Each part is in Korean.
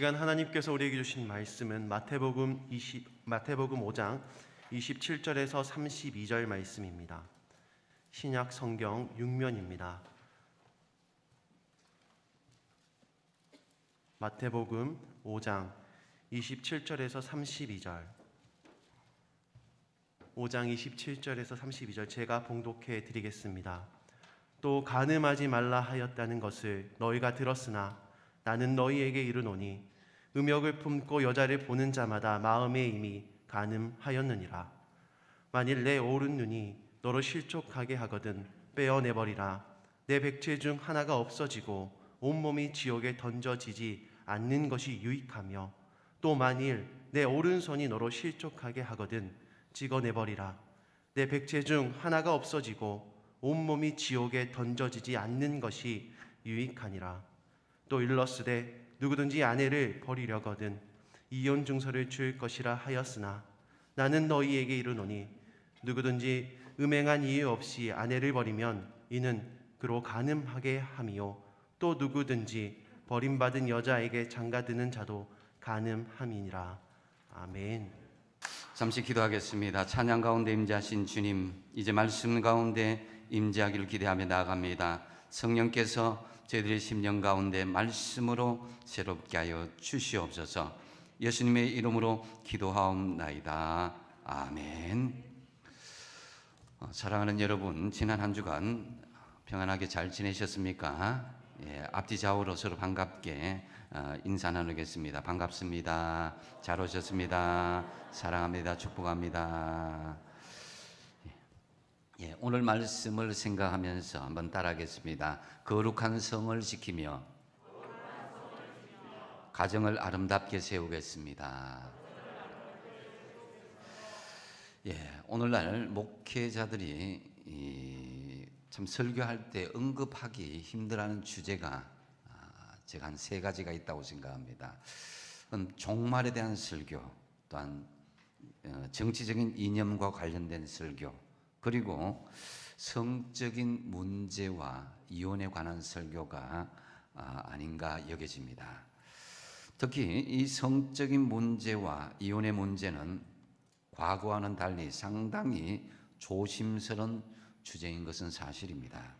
시간 하나님께서 우리에게 주신 말씀은 마태복음 5장 27절에서 32절 말씀입니다. 신약 성경 6면입니다. 마태복음 5장 27절에서 32절 5장 27절에서 32절 제가 봉독해 드리겠습니다. 또 간음하지 말라 하였다는 것을 너희가 들었으나 나는 너희에게 이르노니 음욕을 품고 여자를 보는 자마다 마음에 이미 간음하였느니라. 만일 내 오른 눈이 너로 실족하게 하거든 빼어내버리라. 내 백체 중 하나가 없어지고 온몸이 지옥에 던져지지 않는 것이 유익하며, 또 만일 내 오른손이 너로 실족하게 하거든 찍어내버리라. 내 백체 중 하나가 없어지고 온몸이 지옥에 던져지지 않는 것이 유익하니라. 또 일렀으되 누구든지 아내를 버리려거든 이혼 증서를 줄 것이라 하였으나 나는 너희에게 이르노니 누구든지 음행한 이유 없이 아내를 버리면 이는 그로 간음하게 함이요 또 누구든지 버림받은 여자에게 장가드는 자도 간음함이니라. 아멘. 잠시 기도하겠습니다. 찬양 가운데 임재하신 주님, 이제 말씀 가운데 임재하기를 기대하며 나아갑니다. 성령께서 저희들의 심령 가운데 말씀으로 새롭게 하여 주시옵소서. 예수님의 이름으로 기도하옵나이다. 아멘. 사랑하는 여러분, 지난 한 주간 평안하게 잘 지내셨습니까? 앞뒤 좌우로 서로 반갑게 인사 나누겠습니다. 반갑습니다. 잘 오셨습니다. 사랑합니다. 축복합니다. 오늘 말씀을 생각하면서 한번 따라하겠습니다. 거룩한 성을 지키며 가정을 아름답게 세우겠습니다. 오늘날 목회자들이 참 설교할 때 언급하기 힘들어하는 주제가 제가 한 3가지가 있다고 생각합니다. 종말에 대한 설교, 또한 정치적인 이념과 관련된 설교, 그리고 성적인 문제와 이혼에 관한 설교가 아닌가 여겨집니다. 특히 이 성적인 문제와 이혼의 문제는 과거와는 달리 상당히 조심스러운 주제인 것은 사실입니다.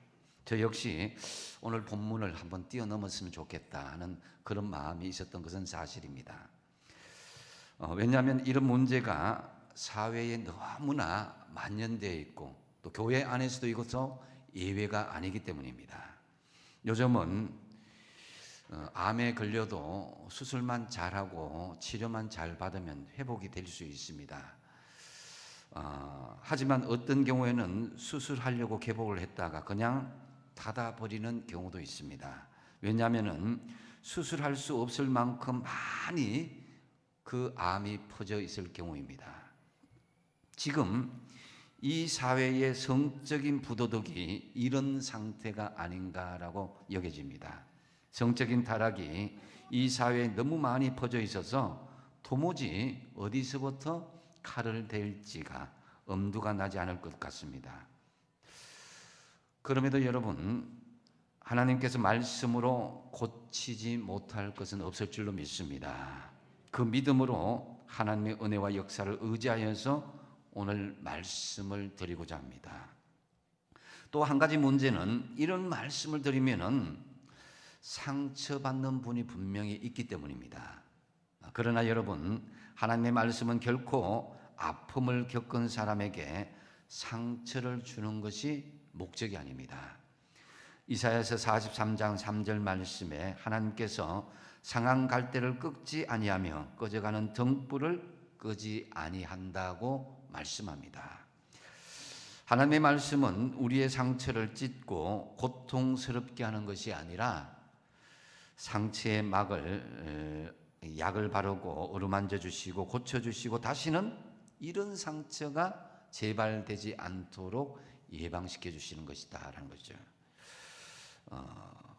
저 역시 오늘 본문을 한번 뛰어넘었으면 좋겠다 하는 그런 마음이 있었던 것은 사실입니다. 왜냐하면 이런 문제가 사회에 너무나 만연되어 있고 또 교회 안에서도 이것도 예외가 아니기 때문입니다. 요즘은 암에 걸려도 수술만 잘하고 치료만 잘 받으면 회복이 될 수 있습니다. 하지만 어떤 경우에는 수술하려고 개복을 했다가 그냥 닫아버리는 경우도 있습니다. 왜냐하면 수술할 수 없을 만큼 많이 그 암이 퍼져 있을 경우입니다. 지금 이 사회의 성적인 부도덕이 이런 상태가 아닌가라고 여겨집니다. 성적인 타락이 이 사회에 너무 많이 퍼져 있어서 도무지 어디서부터 칼을 댈지가 엄두가 나지 않을 것 같습니다. 그럼에도 여러분, 하나님께서 말씀으로 고치지 못할 것은 없을 줄로 믿습니다. 그 믿음으로 하나님의 은혜와 역사를 의지하여서 오늘 말씀을 드리고자 합니다. 또 한 가지 문제는 이런 말씀을 드리면은 상처받는 분이 분명히 있기 때문입니다. 그러나 여러분, 하나님의 말씀은 결코 아픔을 겪은 사람에게 상처를 주는 것이 목적이 아닙니다. 이사야서 43장 3절 말씀에 하나님께서 상한 갈대를 꺾지 아니하며 꺼져가는 등불을 끄지 아니한다고 말씀합니다. 하나님의 말씀은 우리의 상처를 찢고 고통스럽게 하는 것이 아니라 상처의 약을 바르고 어루만져 주시고 고쳐주시고 다시는 이런 상처가 재발되지 않도록 예방시켜 주시는 것이다 라는 거죠.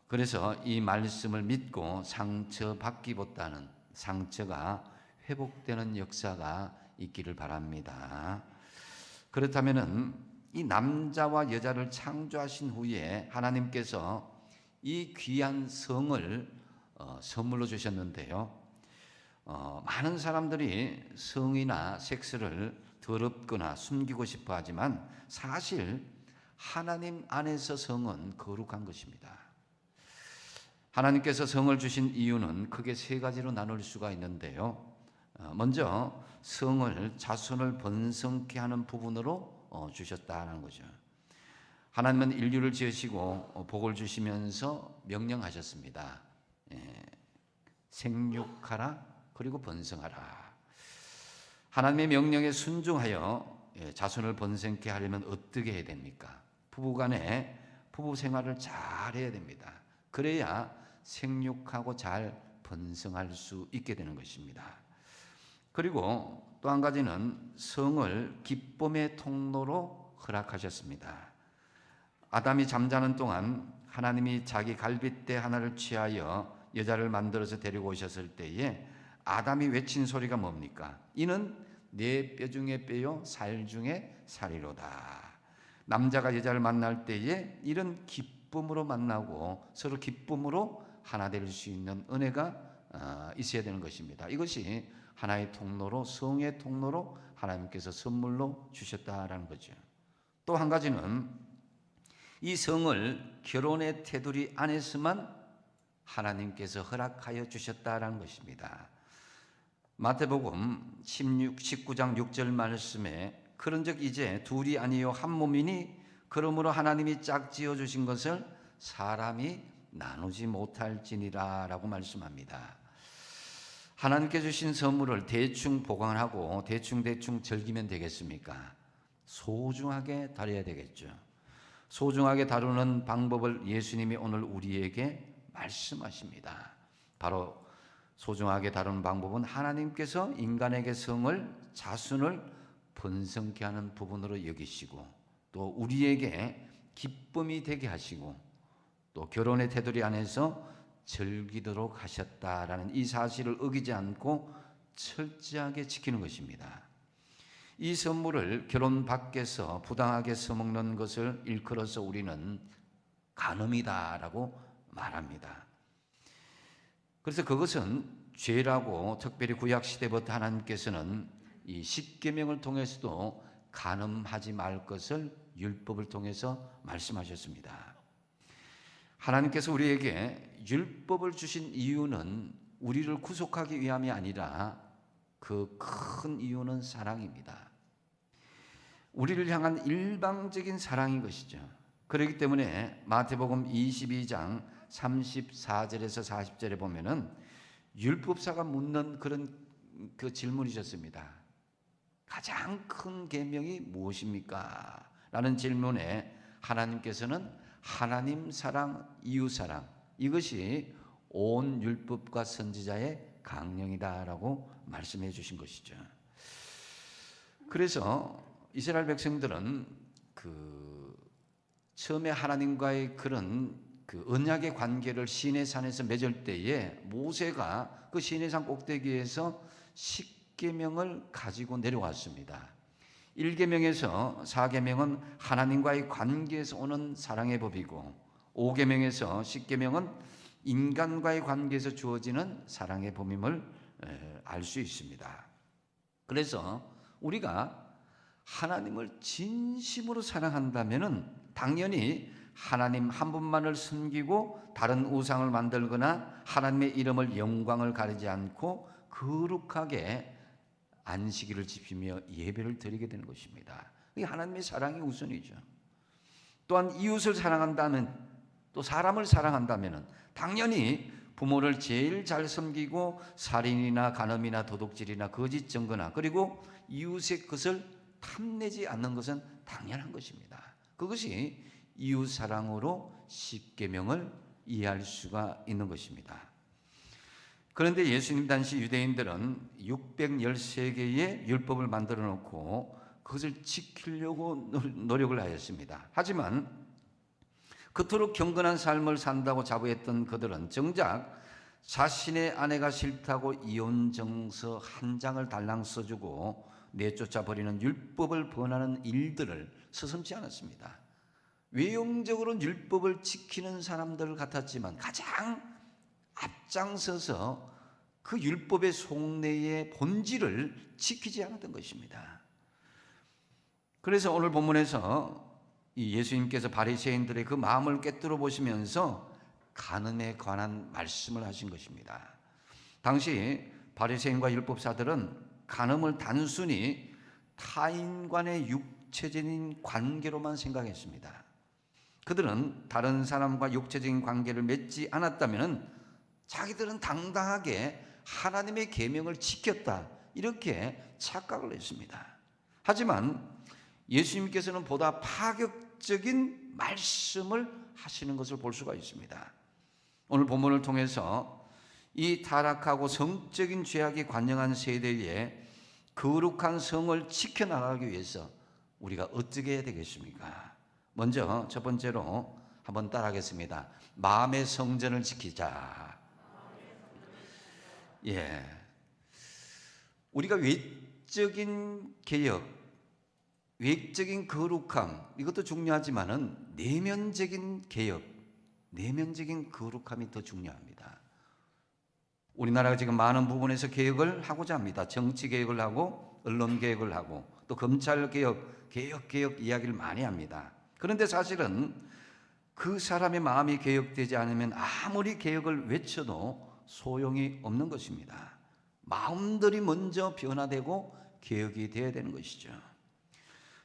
그래서 이 말씀을 믿고 상처받기보다는 상처가 회복되는 역사가 있기를 바랍니다. 그렇다면 이 남자와 여자를 창조하신 후에 하나님께서 이 귀한 성을 선물로 주셨는데요, 많은 사람들이 성이나 섹스를 더럽거나 숨기고 싶어 하지만 사실 하나님 안에서 성은 거룩한 것입니다. 하나님께서 성을 주신 이유는 크게 세 가지로 나눌 수가 있는데요. 먼저 성을 자손을 번성케 하는 부분으로 주셨다는 거죠. 하나님은 인류를 지으시고 복을 주시면서 명령하셨습니다. 생육하라 그리고 번성하라. 하나님의 명령에 순종하여 자손을 번성케 하려면 어떻게 해야 됩니까? 부부간에 부부 생활을 잘 해야 됩니다. 그래야 생육하고 잘 번성할 수 있게 되는 것입니다. 그리고 또 한 가지는 성을 기쁨의 통로로 허락하셨습니다. 아담이 잠자는 동안 하나님이 자기 갈빗대 하나를 취하여 여자를 만들어서 데리고 오셨을 때에 아담이 외친 소리가 뭡니까? 이는 내 뼈 중에 뼈요 살 중에 살이로다. 남자가 여자를 만날 때에 이런 기쁨으로 만나고 서로 기쁨으로 하나 될 수 있는 은혜가 있어야 되는 것입니다. 이것이 하나의 통로로, 성의 통로로 하나님께서 선물로 주셨다라는 거죠. 또 한 가지는 이 성을 결혼의 테두리 안에서만 하나님께서 허락하여 주셨다라는 것입니다. 마태복음 19장 6절 말씀에 그런즉 이제 둘이 아니요 한 몸이니 그러므로 하나님이 짝지어 주신 것을 사람이 나누지 못할지니라 라고 말씀합니다. 하나님께 주신 선물을 대충 보관하고 대충 즐기면 되겠습니까? 소중하게 다뤄야 되겠죠. 소중하게 다루는 방법을 예수님이 오늘 우리에게 말씀하십니다. 바로 소중하게 다루는 방법은 하나님께서 인간에게 성을, 자손을 번성케 하는 부분으로 여기시고 또 우리에게 기쁨이 되게 하시고 또 결혼의 테두리 안에서 즐기도록 하셨다라는 이 사실을 어기지 않고 철저하게 지키는 것입니다. 이 선물을 결혼 밖에서 부당하게 써먹는 것을 일컬어서 우리는 간음이다라고 말합니다. 그래서 그것은 죄라고 특별히 구약시대부터 하나님께서는 이 십계명을 통해서도 간음하지 말 것을 율법을 통해서 말씀하셨습니다. 하나님께서 우리에게 율법을 주신 이유는 우리를 구속하기 위함이 아니라 그 큰 이유는 사랑입니다. 우리를 향한 일방적인 사랑인 것이죠. 그렇기 때문에 마태복음 22장 34절에서 40절에 보면은 율법사가 묻는 그런 그 질문이셨습니다. 가장 큰 계명이 무엇입니까? 라는 질문에 하나님께서는 하나님 사랑, 이웃 사랑 이것이 온 율법과 선지자의 강령이다라고 말씀해 주신 것이죠. 그래서 이스라엘 백성들은 처음에 하나님과의 그런 언약의 관계를 시내산에서 맺을 때에 모세가 그 시내산 꼭대기에서 십계명을 가지고 내려왔습니다. 1계명에서 4계명은 하나님과의 관계에서 오는 사랑의 법이고 5계명에서 10계명은 인간과의 관계에서 주어지는 사랑의 법임을 알 수 있습니다. 그래서 우리가 하나님을 진심으로 사랑한다면은 당연히 하나님 한 분만을 섬기고 다른 우상을 만들거나 하나님의 이름을 영광을 가리지 않고 거룩하게 안식일을 지키며 예배를 드리게 되는 것입니다. 이 하나님의 사랑이 우선이죠. 또한 이웃을 사랑한다면 또 사람을 사랑한다면 당연히 부모를 제일 잘 섬기고 살인이나 간음이나 도둑질이나 거짓 증거나 그리고 이웃의 것을 탐내지 않는 것은 당연한 것입니다. 그것이 이웃 사랑으로 십계명을 이해할 수가 있는 것입니다. 그런데 예수님 당시 유대인들은 613개의 율법을 만들어 놓고 그것을 지키려고 노력을 하였습니다. 하지만 그토록 경건한 삶을 산다고 자부했던 그들은 정작 자신의 아내가 싫다고 이혼 정서 한 장을 달랑 써주고 내쫓아 버리는 율법을 번하는 일들을 서슴지 않았습니다. 외형적으로는 율법을 지키는 사람들 같았지만 가장 앞장서서 그 율법의 속내의 본질을 지키지 않았던 것입니다. 그래서 오늘 본문에서 이 예수님께서 바리새인들의 그 마음을 꿰뚫어 보시면서 간음에 관한 말씀을 하신 것입니다. 당시 바리새인과 율법사들은 간음을 단순히 타인간의 육체적인 관계로만 생각했습니다. 그들은 다른 사람과 육체적인 관계를 맺지 않았다면 자기들은 당당하게 하나님의 계명을 지켰다, 이렇게 착각을 했습니다. 하지만 예수님께서는 보다 파격적인 말씀을 하시는 것을 볼 수가 있습니다. 오늘 본문을 통해서 이 타락하고 성적인 죄악이 관영한 세대에 거룩한 성을 지켜나가기 위해서 우리가 어떻게 해야 되겠습니까? 먼저 첫 번째로 한번 따라하겠습니다. 마음의 성전을 지키자. 우리가 외적인 개혁, 외적인 거룩함, 이것도 중요하지만은 내면적인 개혁, 내면적인 거룩함이 더 중요합니다. 우리나라가 지금 많은 부분에서 개혁을 하고자 합니다. 정치 개혁을 하고 언론 개혁을 하고 또 검찰 개혁, 개혁 이야기를 많이 합니다. 그런데 사실은 그 사람의 마음이 개혁되지 않으면 아무리 개혁을 외쳐도 소용이 없는 것입니다. 마음들이 먼저 변화되고 개혁이 되어야 되는 것이죠.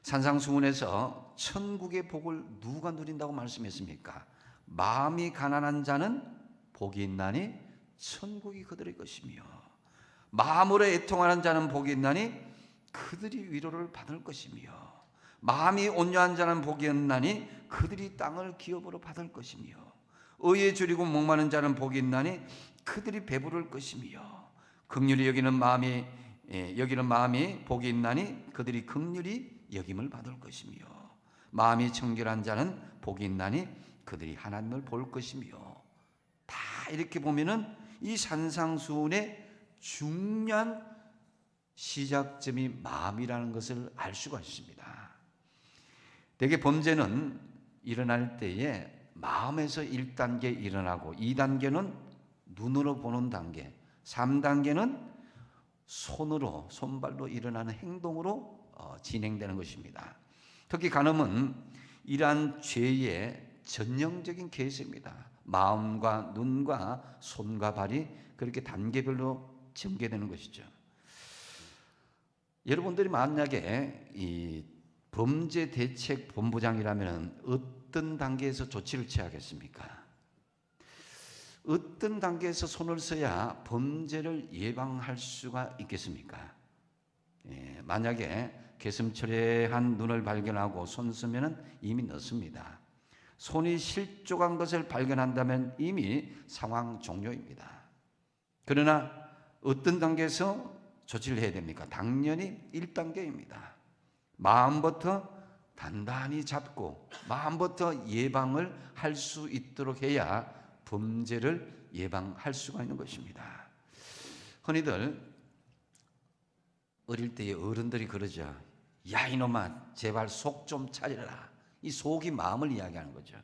산상수훈에서 천국의 복을 누가 누린다고 말씀했습니까? 마음이 가난한 자는 복이 있나니 천국이 그들의 것이며, 마음으로 애통하는 자는 복이 있나니 그들이 위로를 받을 것이며, 마음이 온유한 자는 복이 있나니 그들이 땅을 기업으로 받을 것이며, 의에 줄이고 목마른 자는 복이 있나니 그들이 배부를 것이며, 긍휼히 여기는 마음이 복이 있나니 그들이 긍휼히 여김을 받을 것이며, 마음이 청결한 자는 복이 있나니 그들이 하나님을 볼 것이며. 다 이렇게 보면은 이 산상수훈의 중요한 시작점이 마음이라는 것을 알 수가 있습니다. 대개 범죄는 일어날 때에 마음에서 1단계 일어나고 2단계는 눈으로 보는 단계, 3단계는 손발로 일어나는 행동으로 진행되는 것입니다. 특히 간음은 이러한 죄의 전형적인 개수입니다. 마음과 눈과 손과 발이 그렇게 단계별로 전개되는 것이죠. 여러분들이 만약에 이 범죄대책본부장이라면 어떤 단계에서 조치를 취하겠습니까? 어떤 단계에서 손을 써야 범죄를 예방할 수가 있겠습니까? 만약에 개슴츠레한 눈을 발견하고 손 쓰면 이미 늦습니다. 손이 실족한 것을 발견한다면 이미 상황 종료입니다. 그러나 어떤 단계에서 조치를 해야 됩니까? 당연히 1단계입니다. 마음부터 단단히 잡고 마음부터 예방을 할 수 있도록 해야 범죄를 예방할 수가 있는 것입니다. 흔히들 어릴 때의 어른들이 그러죠. 야 이놈아 제발 속 좀 차려라. 이 속이 마음을 이야기하는 거죠.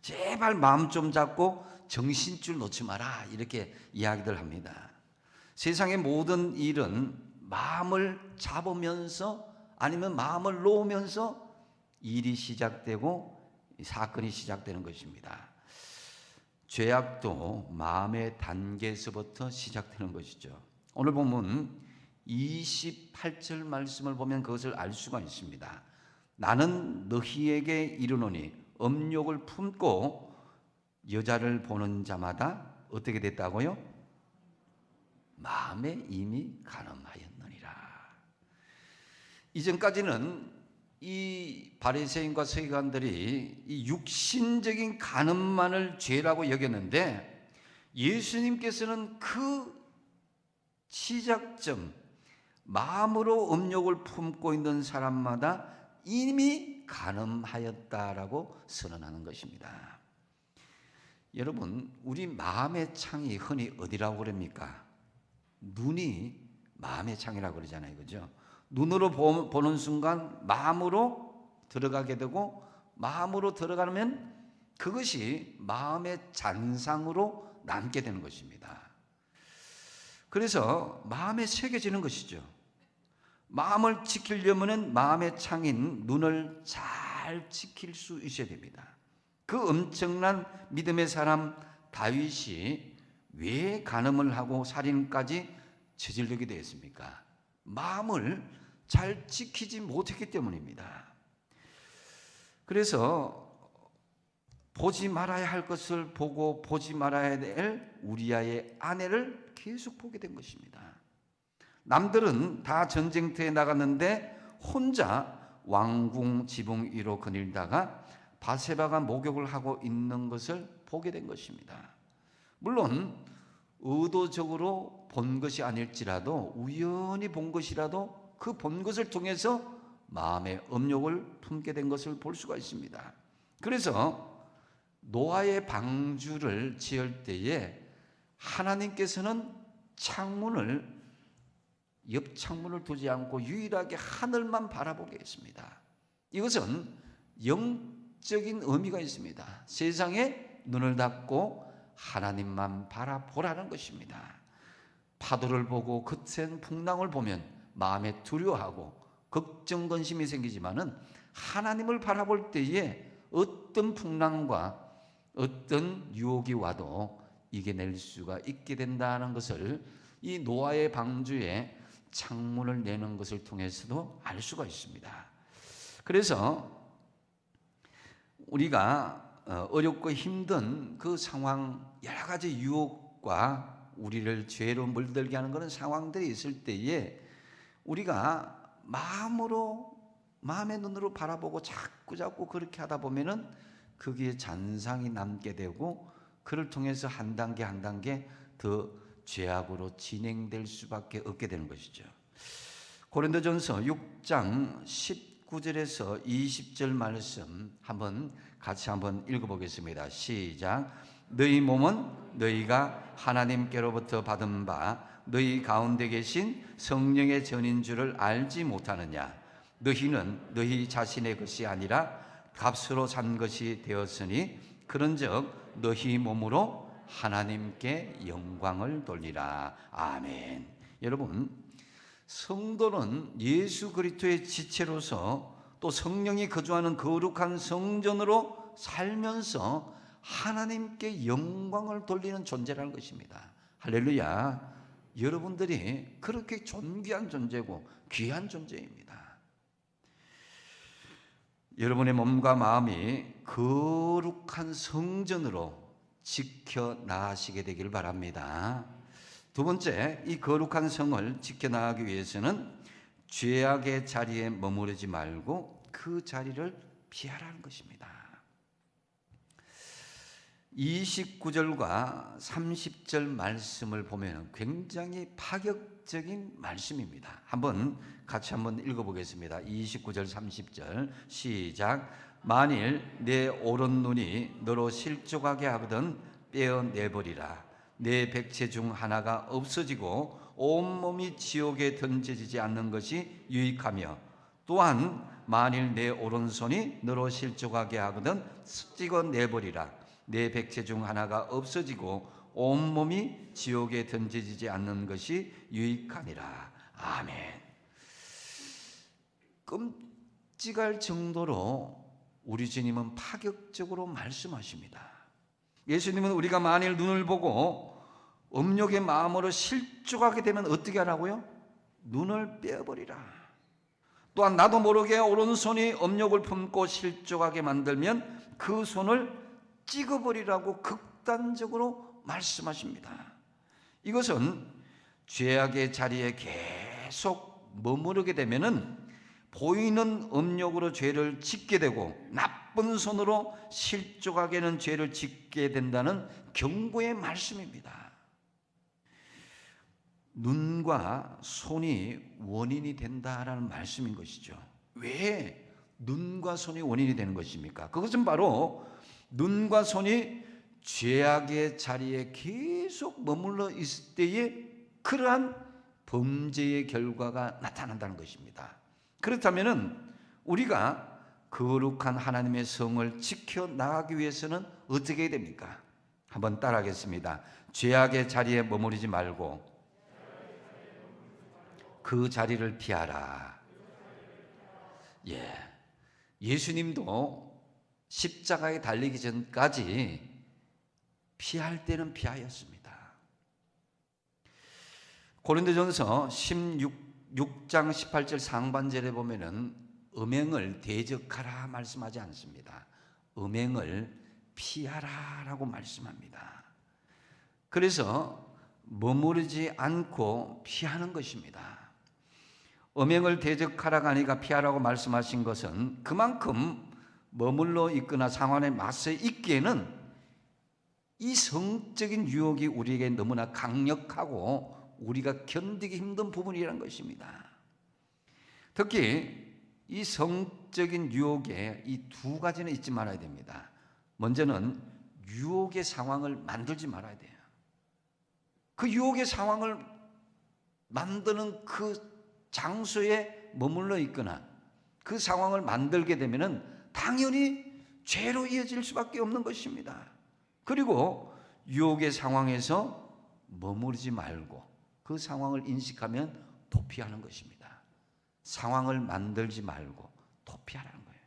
제발 마음 좀 잡고 정신줄 놓지 마라, 이렇게 이야기들 합니다. 세상의 모든 일은 마음을 잡으면서 아니면 마음을 놓으면서 일이 시작되고 사건이 시작되는 것입니다. 죄악도 마음의 단계에서부터 시작되는 것이죠. 오늘 보면 28절 말씀을 보면 그것을 알 수가 있습니다. 나는 너희에게 이르노니 음욕을 품고 여자를 보는 자마다 어떻게 됐다고요? 마음에 이미 간음하였느니라. 이전까지는 이 바리새인과 서기관들이 이 육신적인 간음만을 죄라고 여겼는데 예수님께서는 그 시작점, 마음으로 음욕을 품고 있는 사람마다 이미 간음하였다라고 선언하는 것입니다. 여러분, 우리 마음의 창이 흔히 어디라고 그럽니까? 눈이 마음의 창이라고 그러잖아요, 그죠? 눈으로 보는 순간 마음으로 들어가게 되고, 마음으로 들어가면 그것이 마음의 잔상으로 남게 되는 것입니다. 그래서 마음에 새겨지는 것이죠. 마음을 지키려면 마음의 창인 눈을 잘 지킬 수 있어야 됩니다. 그 엄청난 믿음의 사람 다윗이 왜 간음을 하고 살인까지 저지르게 되었습니까? 마음을 잘 지키지 못했기 때문입니다. 그래서 보지 말아야 할 것을 보고 보지 말아야 될 우리아의 아내를 계속 보게 된 것입니다. 남들은 다 전쟁터에 나갔는데 혼자 왕궁 지붕 위로 거닐다가 바세바가 목욕을 하고 있는 것을 보게 된 것입니다. 물론 의도적으로 본 것이 아닐지라도 우연히 본 것이라도 그 본 것을 통해서 마음의 음욕을 품게 된 것을 볼 수가 있습니다. 그래서 노아의 방주를 지을 때에 하나님께서는 옆 창문을 두지 않고 유일하게 하늘만 바라보게 했습니다. 이것은 영적인 의미가 있습니다. 세상에 눈을 닫고 하나님만 바라보라는 것입니다. 파도를 보고 거센 풍랑을 보면 마음에 두려워하고 걱정 근심이 생기지만은 하나님을 바라볼 때에 어떤 풍랑과 어떤 유혹이 와도 이겨낼 수가 있게 된다는 것을 이 노아의 방주에 창문을 내는 것을 통해서도 알 수가 있습니다. 그래서 우리가 어렵고 힘든 그 상황, 여러 가지 유혹과 우리를 죄로 물들게 하는 그런 상황들이 있을 때에 우리가 마음의 눈으로 바라보고 자꾸 그렇게 하다 보면은 거기에 잔상이 남게 되고 그를 통해서 한 단계 한 단계 더 죄악으로 진행될 수밖에 없게 되는 것이죠. 고린도전서 6장 19절에서 20절 말씀 같이 한번 읽어보겠습니다. 시작. 너희 몸은 너희가 하나님께로부터 받은 바 너희 가운데 계신 성령의 전인 줄을 알지 못하느냐. 너희는 너희 자신의 것이 아니라 값으로 산 것이 되었으니 그런즉 너희 몸으로 하나님께 영광을 돌리라. 아멘. 여러분, 성도는 예수 그리스도의 지체로서 또 성령이 거주하는 거룩한 성전으로 살면서 하나님께 영광을 돌리는 존재라는 것입니다. 할렐루야. 여러분들이 그렇게 존귀한 존재고 귀한 존재입니다. 여러분의 몸과 마음이 거룩한 성전으로 지켜나가시게 되길 바랍니다. 두 번째, 이 거룩한 성을 지켜나가기 위해서는 죄악의 자리에 머무르지 말고 그 자리를 피하라는 것입니다. 29절과 30절 말씀을 보면 굉장히 파격적인 말씀입니다. 같이 읽어보겠습니다. 29절 30절 시작. 만일 내 오른 눈이 너로 실족하게 하거든 떼어내버리라. 내 백체 중 하나가 없어지고 온몸이 지옥에 던져지지 않는 것이 유익하며 또한 만일 내 오른손이 너로 실족하게 하거든 찍어내버리라. 내 백체 중 하나가 없어지고 온몸이 지옥에 던져지지 않는 것이 유익하니라. 아멘. 끔찍할 정도로 우리 주님은 파격적으로 말씀하십니다. 예수님은 우리가 만일 눈을 보고 음욕의 마음으로 실족하게 되면 어떻게 하라고요? 눈을 빼어버리라. 또한 나도 모르게 오른손이 음욕을 품고 실족하게 만들면 그 손을 찍어버리라고 극단적으로 말씀하십니다. 이것은 죄악의 자리에 계속 머무르게 되면은 보이는 음욕으로 죄를 짓게 되고 나쁜 손으로 실족하게는 죄를 짓게 된다는 경고의 말씀입니다. 눈과 손이 원인이 된다라는 말씀인 것이죠. 왜 눈과 손이 원인이 되는 것입니까? 그것은 바로 눈과 손이 죄악의 자리에 계속 머물러 있을 때에 그러한 범죄의 결과가 나타난다는 것입니다. 그렇다면 우리가 거룩한 하나님의 성을 지켜나가기 위해서는 어떻게 해야 됩니까? 한번 따라하겠습니다. 죄악의 자리에 머무르지 말고 그 자리를 피하라. 예, 예수님도 십자가에 달리기 전까지 피할 때는 피하였습니다. 고린도전서 16장 18절 상반절에 보면은 음행을 대적하라 말씀하지 않습니다. 음행을 피하라라고 말씀합니다. 그래서 머무르지 않고 피하는 것입니다. 음행을 대적하라가 아니라 피하라고 말씀하신 것은 그만큼 머물러 있거나 상황에 맞서 있기에는 이 성적인 유혹이 우리에게 너무나 강력하고 우리가 견디기 힘든 부분이라는 것입니다. 특히 이 성적인 유혹에 이 두 가지는 잊지 말아야 됩니다. 먼저는 유혹의 상황을 만들지 말아야 돼요. 그 유혹의 상황을 만드는 그 장소에 머물러 있거나 그 상황을 만들게 되면은 당연히 죄로 이어질 수밖에 없는 것입니다. 그리고 유혹의 상황에서 머무르지 말고 그 상황을 인식하면 도피하는 것입니다. 상황을 만들지 말고 도피하라는 거예요.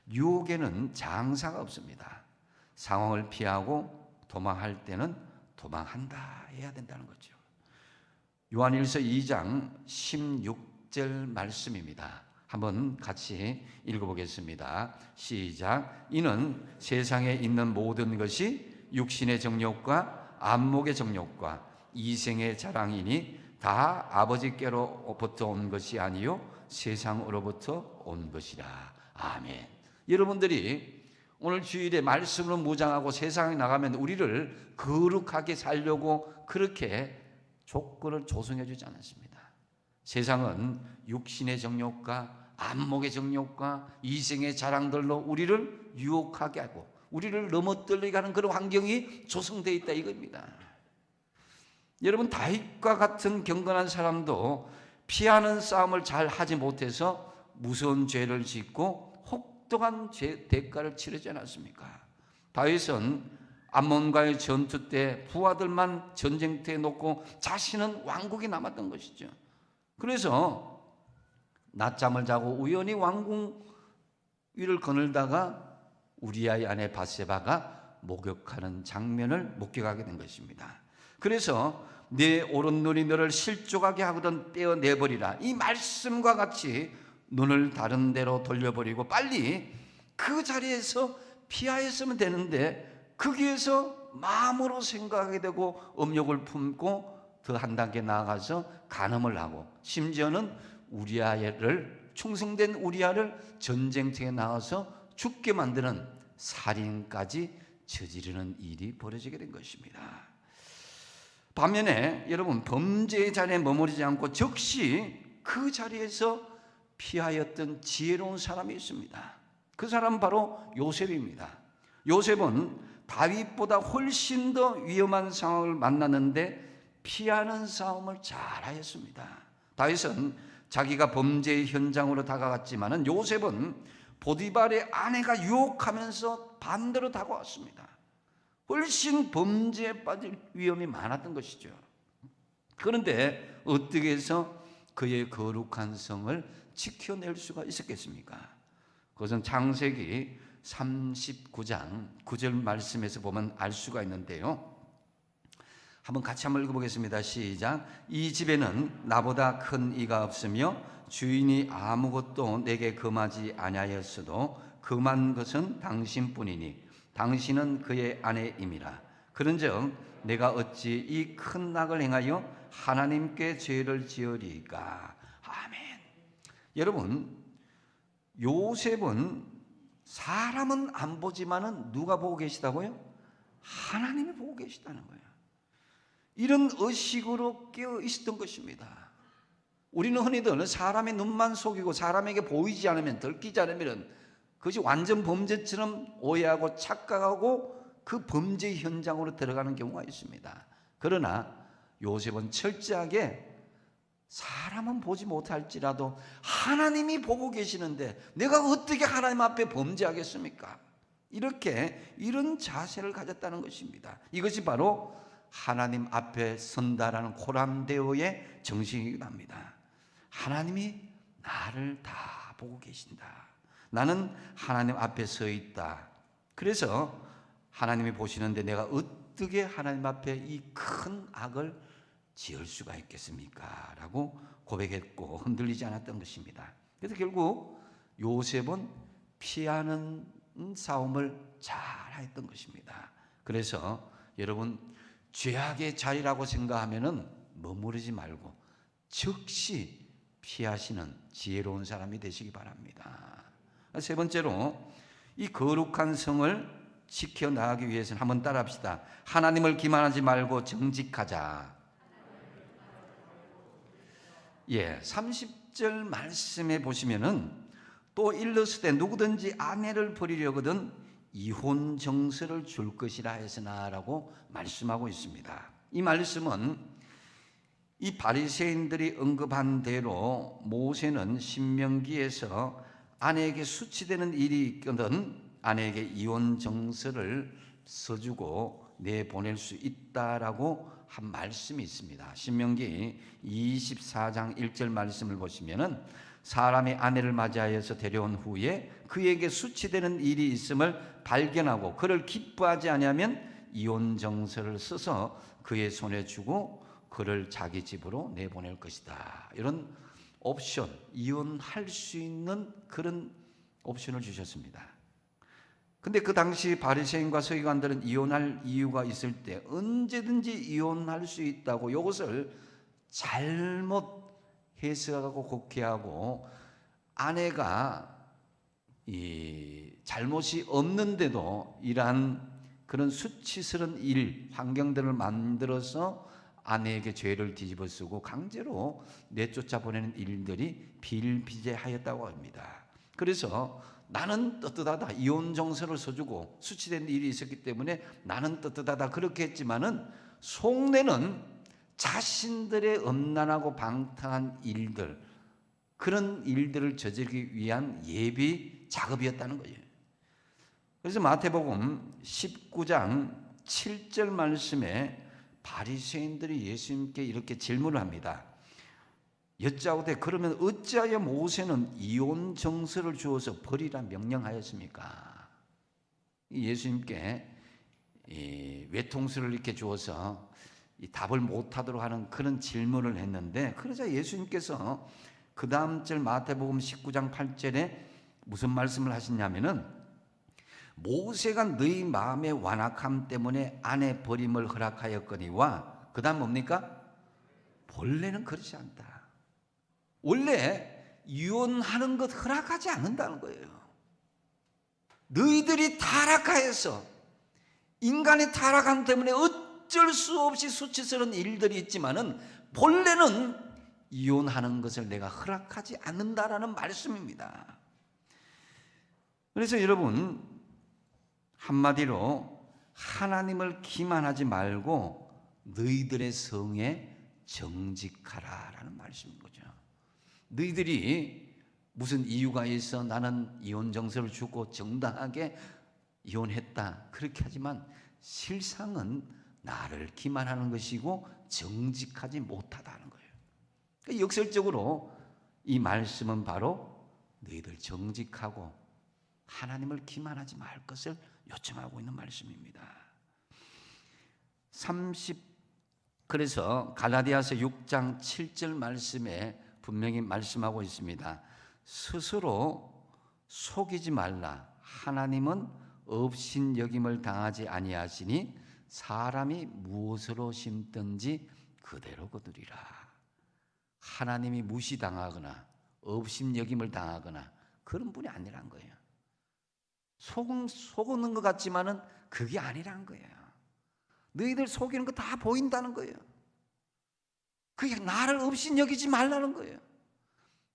유혹에는 장사가 없습니다. 상황을 피하고 도망할 때는 도망한다 해야 된다는 거죠. 요한일서 2장 16절 말씀입니다. 한번 같이 읽어보겠습니다. 시작. 이는 세상에 있는 모든 것이 육신의 정욕과 안목의 정욕과 이생의 자랑이니 다 아버지께로부터 온 것이 아니요 세상으로부터 온 것이라. 아멘. 여러분들이 오늘 주일에 말씀으로 무장하고 세상에 나가면 우리를 거룩하게 살려고 그렇게 조건을 조성해 주지 않았습니다. 세상은 육신의 정욕과 안목의 정욕과 이생의 자랑들로 우리를 유혹하게 하고 우리를 넘어뜨리게 하는 그런 환경이 조성되어 있다 이겁니다. 여러분, 다윗과 같은 경건한 사람도 피하는 싸움을 잘 하지 못해서 무서운 죄를 짓고 혹독한 대가를 치르지 않았습니까? 다윗은 암몬과의 전투 때 부하들만 전쟁터에 놓고 자신은 왕국이 남았던 것이죠. 그래서 낮잠을 자고 우연히 왕궁 위를 거닐다가 우리아의 아내 밧세바가 목욕하는 장면을 목격하게 된 것입니다. 그래서 내 오른눈이 너를 실족하게 하거든 떼어내버리라. 이 말씀과 같이 눈을 다른 데로 돌려버리고 빨리 그 자리에서 피하였으면 되는데 거기에서 마음으로 생각하게 되고 음욕을 품고 더 한 단계 나아가서 간음을 하고 심지어는 우리아를 충성된 우리아를 전쟁터에 나가서 죽게 만드는 살인까지 저지르는 일이 벌어지게 된 것입니다. 반면에 여러분, 범죄의 자리에 머무르지 않고 즉시 그 자리에서 피하였던 지혜로운 사람이 있습니다. 그 사람은 바로 요셉입니다. 요셉은 다윗보다 훨씬 더 위험한 상황을 만났는데 피하는 싸움을 잘하였습니다. 다윗은 자기가 범죄의 현장으로 다가갔지만 요셉은 보디발의 아내가 유혹하면서 반대로 다가왔습니다. 훨씬 범죄에 빠질 위험이 많았던 것이죠. 그런데 어떻게 해서 그의 거룩한 성을 지켜낼 수가 있었겠습니까? 그것은 창세기 39장 9절 말씀에서 보면 알 수가 있는데요. 한번 같이 한번 읽어보겠습니다. 시작. 이 집에는 나보다 큰 이가 없으며 주인이 아무것도 내게 금하지 아니하였어도 금한 것은 당신뿐이니 당신은 그의 아내임이라. 그런즉 내가 어찌 이 큰 낙을 행하여 하나님께 죄를 지으리까. 아멘. 여러분, 요셉은 사람은 안 보지만은 누가 보고 계시다고요? 하나님이 보고 계시다는 거예요. 이런 의식으로 깨어 있었던 것입니다. 우리는 흔히들 사람의 눈만 속이고 사람에게 보이지 않으면, 들키지 않으면 그것이 완전 범죄처럼 오해하고 착각하고 그 범죄 현장으로 들어가는 경우가 있습니다. 그러나 요셉은 철저하게 사람은 보지 못할지라도 하나님이 보고 계시는데 내가 어떻게 하나님 앞에 범죄하겠습니까? 이런 자세를 가졌다는 것입니다. 이것이 바로 하나님 앞에 선다라는 코람데오의 정신이기도 합니다. 하나님이 나를 다 보고 계신다. 나는 하나님 앞에 서 있다. 그래서 하나님이 보시는데 내가 어떻게 하나님 앞에 이 큰 악을 지을 수가 있겠습니까? 라고 고백했고 흔들리지 않았던 것입니다. 그래서 결국 요셉은 피하는 싸움을 잘 했던 것입니다. 그래서 여러분, 죄악의 자리라고 생각하면은 머무르지 말고 즉시 피하시는 지혜로운 사람이 되시기 바랍니다. 세 번째로, 이 거룩한 성을 지켜나가기 위해서는 한번 따라합시다. 하나님을 기만하지 말고 정직하자. 30절 말씀에 보시면은 또 일러스되 누구든지 아내를 버리려거든 이혼 정서를 줄 것이라 했으나라고 말씀하고 있습니다. 이 말씀은 이 바리새인들이 언급한 대로 모세는 신명기에서 아내에게 수치되는 일이 있거든 아내에게 이혼 정서를 써주고 내보낼 수 있다라고 한 말씀이 있습니다. 신명기 24장 1절 말씀을 보시면은 사람이 아내를 맞이하여서 데려온 후에 그에게 수치되는 일이 있음을 발견하고 그를 기뻐하지 아니하면 이혼 정서를 써서 그의 손에 주고 그를 자기 집으로 내보낼 것이다. 이런 옵션, 이혼할 수 있는 그런 옵션을 주셨습니다. 근데 그 당시 바리새인과 서기관들은 이혼할 이유가 있을 때 언제든지 이혼할 수 있다고 이것을 잘못 해석하고 곡해하고 아내가 이 잘못이 없는데도 이러한 그런 수치스러운 일, 환경들을 만들어서 아내에게 죄를 뒤집어 쓰고 강제로 내쫓아 보내는 일들이 비일비재하였다고 합니다. 그래서 나는 떳떳하다, 이혼 정서를 써주고 수치된 일이 있었기 때문에 나는 떳떳하다 그렇게 했지만은 속내는 자신들의 엄난하고 방탕한 일들, 그런 일들을 저지르기 위한 예비 작업이었다는 거예요. 그래서 마태복음 19장 7절 말씀에 바리새인들이 예수님께 이렇게 질문을 합니다. 여짜오되 그러면 어찌하여 모세는 이혼 정서를 주어서 버리라 명령하였습니까? 예수님께 외통수를 이렇게 주어서 이 답을 못하도록 하는 그런 질문을 했는데, 그러자 예수님께서 그 다음 절 마태복음 19장 8절에 무슨 말씀을 하시냐면은 모세가 너희 마음의 완악함 때문에 아내 버림을 허락하였거니와, 그 다음 뭡니까? 본래는 그렇지 않다. 원래 이혼하는 것 허락하지 않는다는 거예요. 너희들이 타락하여서, 인간의 타락함 때문에 어쩔 수 없이 수치스러운 일들이 있지만은 본래는 이혼하는 것을 내가 허락하지 않는다라는 말씀입니다. 그래서 여러분, 한마디로 하나님을 기만하지 말고 너희들의 성에 정직하라라는 말씀인 거죠. 너희들이 무슨 이유가 있어 나는 이혼 정서를 주고 정당하게 이혼했다 그렇게 하지만 실상은 나를 기만하는 것이고 정직하지 못하다는 거예요. 그러니까 역설적으로 이 말씀은 바로 너희들 정직하고 하나님을 기만하지 말 것을 요청하고 있는 말씀입니다. 그래서 갈라디아서 6장 7절 말씀에 분명히 말씀하고 있습니다. 스스로 속이지 말라. 하나님은 업신여김을 당하지 아니하시니 사람이 무엇으로 심든지 그대로 거두리라. 하나님이 무시당하거나 업신여김을 당하거나 그런 분이 아니란 거예요. 속는 것 같지만은 그게 아니란 거예요. 너희들 속이는 거 다 보인다는 거예요. 그게 나를 업신여기지 말라는 거예요.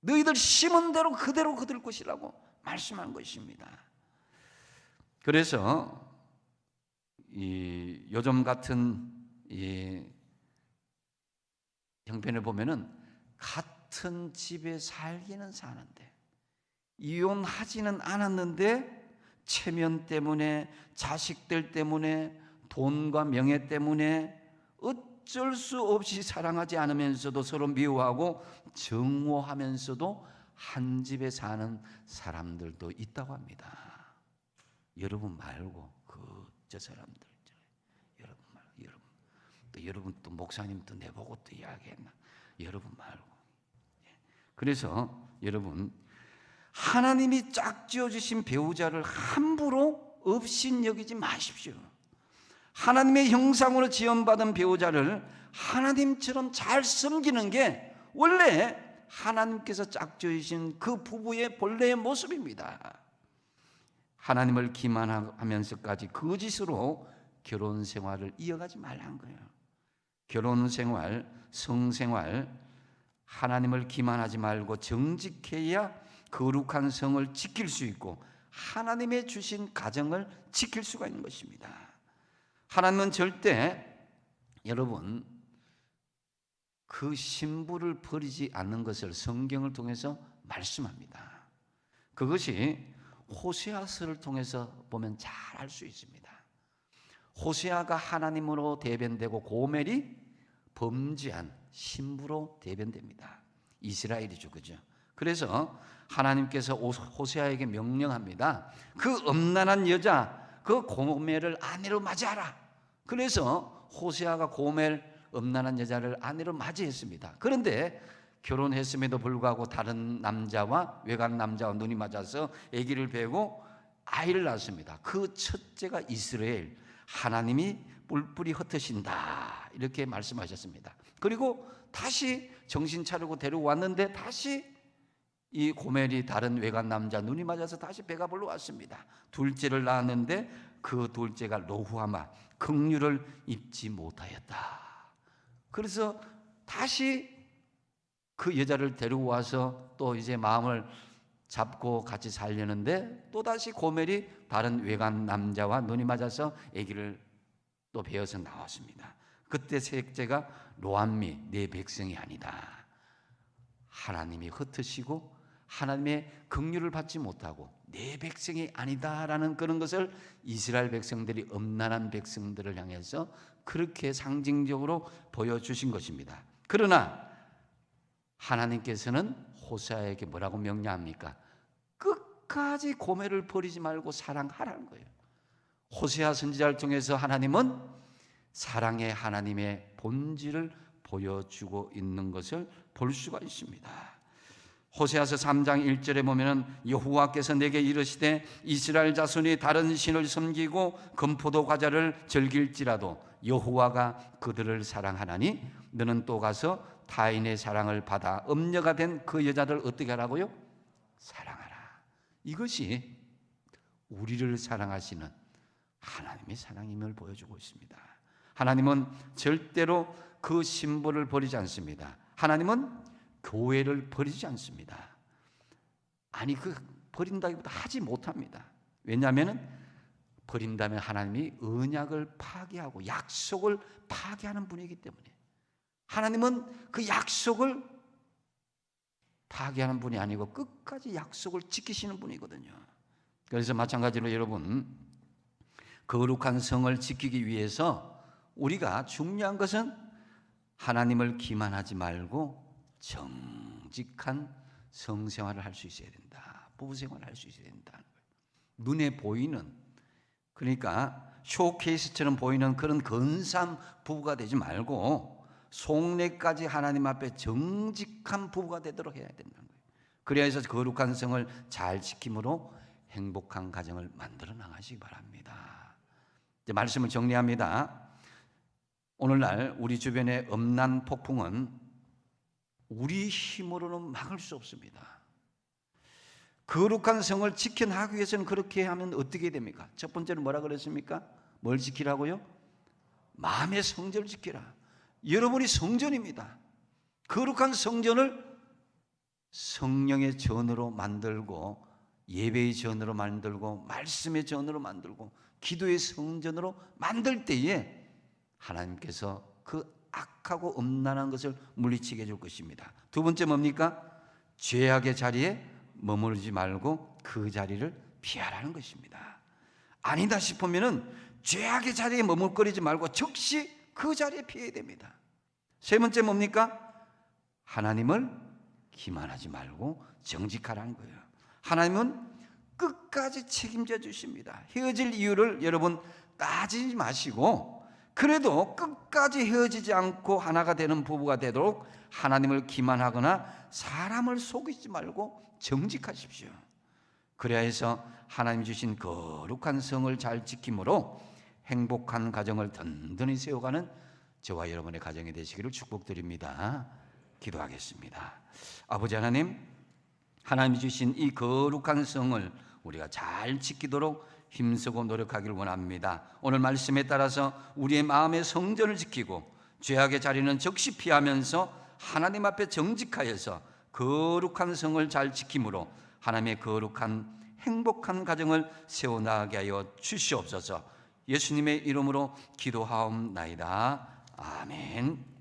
너희들 심은 대로 그대로 거둘 것이라고 말씀한 것입니다. 그래서 이 요즘 같은 이 형편을 보면은 같은 집에 살기는 사는데 이혼하지는 않았는데 체면 때문에, 자식들 때문에, 돈과 명예 때문에 어쩔 수 없이 사랑하지 않으면서도 서로 미워하고 증오하면서도 한 집에 사는 사람들도 있다고 합니다. 여러분 말고 저 사람들, 여러분 말고, 여러분 또 목사님 또 내보고 또 이야기했나? 여러분 말고. 그래서 여러분, 하나님이 짝 지어주신 배우자를 함부로 업신여기지 마십시오. 하나님의 형상으로 지음받은 배우자를 하나님처럼 잘 섬기는 게 원래 하나님께서 짝 지으신 그 부부의 본래의 모습입니다. 하나님을 기만하면서까지 거짓으로 결혼 생활을 이어가지 말라는 거예요. 결혼 생활, 성생활, 하나님을 기만하지 말고 정직해야 거룩한 성을 지킬 수 있고 하나님의 주신 가정을 지킬 수가 있는 것입니다. 하나님은 절대 여러분 그 신부를 버리지 않는 것을 성경을 통해서 말씀합니다. 그것이 호세아서를 통해서 보면 잘 알 수 있습니다. 호세아가 하나님으로 대변되고 고멜이 범죄한 신부로 대변됩니다. 이스라엘이죠, 그죠? 그래서 하나님께서 호세아에게 명령합니다. 그 음란한 여자, 그 고멜을 아내로 맞이하라. 그래서 호세아가 고멜 음란한 여자를 아내로 맞이했습니다. 그런데 결혼했음에도 불구하고 다른 남자와 외간 남자와 눈이 맞아서 아기를 베고 아이를 낳았습니다. 그 첫째가 이스라엘, 하나님이 뿔뿔이 흩으신다 이렇게 말씀하셨습니다. 그리고 다시 정신 차리고 데려왔는데 다시 이 고멜이 다른 외간 남자 눈이 맞아서 다시 배가 불러왔습니다. 둘째를 낳았는데 그 둘째가 로후아마, 긍휼을 입지 못하였다. 그래서 다시 그 여자를 데려와서 또 이제 마음을 잡고 같이 살려는데 또다시 고멜이 다른 외간 남자와 눈이 맞아서 아기를 또 베어서 나왔습니다. 그때 셋째가 로암미, 내 백성이 아니다. 하나님이 흩으시고 하나님의 긍휼을 받지 못하고 내 백성이 아니다라는 그런 것을 이스라엘 백성들이 음란한 백성들을 향해서 그렇게 상징적으로 보여주신 것입니다. 그러나 하나님께서는 호세아에게 뭐라고 명령합니까? 끝까지 고멜을 버리지 말고 사랑하라는 거예요. 호세아 선지자를 통해서 하나님은 사랑의 하나님의 본질을 보여주고 있는 것을 볼 수가 있습니다. 호세아서 3장 1절에 보면은 여호와께서 내게 이르시되 이스라엘 자손이 다른 신을 섬기고 금포도 과자를 즐길지라도 여호와가 그들을 사랑하나니 너는 또 가서 타인의 사랑을 받아 음녀가 된 그 여자들 어떻게 하라고요? 사랑하라. 이것이 우리를 사랑하시는 하나님의 사랑임을 보여주고 있습니다. 하나님은 절대로 그 신부를 버리지 않습니다. 하나님은 교회를 버리지 않습니다. 아니 그 버린다기보다 하지 못합니다. 왜냐하면 버린다면 하나님이 언약을 파괴하고 약속을 파괴하는 분이기 때문에 하나님은 그 약속을 파괴하는 분이 아니고 끝까지 약속을 지키시는 분이거든요. 그래서 마찬가지로 여러분 거룩한 성을 지키기 위해서 우리가 중요한 것은 하나님을 기만하지 말고 정직한 성생활을 할 수 있어야 된다. 부부생활을 할 수 있어야 된다는 거예요. 눈에 보이는 그러니까 쇼케이스처럼 보이는 그런 근사한 부부가 되지 말고 속내까지 하나님 앞에 정직한 부부가 되도록 해야 된다는 거예요. 그래야 해서 거룩한 성을 잘 지킴으로 행복한 가정을 만들어 나가시기 바랍니다. 이제 말씀을 정리합니다. 오늘날 우리 주변의 음란 폭풍은 우리 힘으로는 막을 수 없습니다. 거룩한 성을 지켜나가기 위해서는 그렇게 하면 어떻게 됩니까? 첫 번째는 뭐라 그랬습니까? 뭘 지키라고요? 마음의 성전을 지키라. 여러분이 성전입니다. 거룩한 성전을 성령의 전으로 만들고 예배의 전으로 만들고 말씀의 전으로 만들고 기도의 성전으로 만들 때에 하나님께서 그 악하고 음란한 것을 물리치게 해줄 것입니다. 두 번째 뭡니까? 죄악의 자리에 머무르지 말고 그 자리를 피하라는 것입니다. 아니다 싶으면은 죄악의 자리에 머물거리지 말고 즉시 그 자리에 피해야 됩니다. 세 번째 뭡니까? 하나님을 기만하지 말고 정직하라는 거예요. 하나님은 끝까지 책임져 주십니다. 헤어질 이유를 여러분 따지지 마시고 그래도 끝까지 헤어지지 않고 하나가 되는 부부가 되도록 하나님을 기만하거나 사람을 속이지 말고 정직하십시오. 그래야 해서 하나님 주신 거룩한 성을 잘 지킴으로 행복한 가정을 든든히 세워가는 저와 여러분의 가정이 되시기를 축복드립니다. 기도하겠습니다. 아버지 하나님, 하나님이 주신 이 거룩한 성을 우리가 잘 지키도록 힘쓰고 노력하기를 원합니다. 오늘 말씀에 따라서 우리의 마음의 성전을 지키고 죄악의 자리는 적시 피하면서 하나님 앞에 정직하여서 거룩한 성을 잘 지킴으로 하나님의 거룩한 행복한 가정을 세워나가게 하여 주시옵소서. 예수님의 이름으로 기도하옵나이다. 아멘.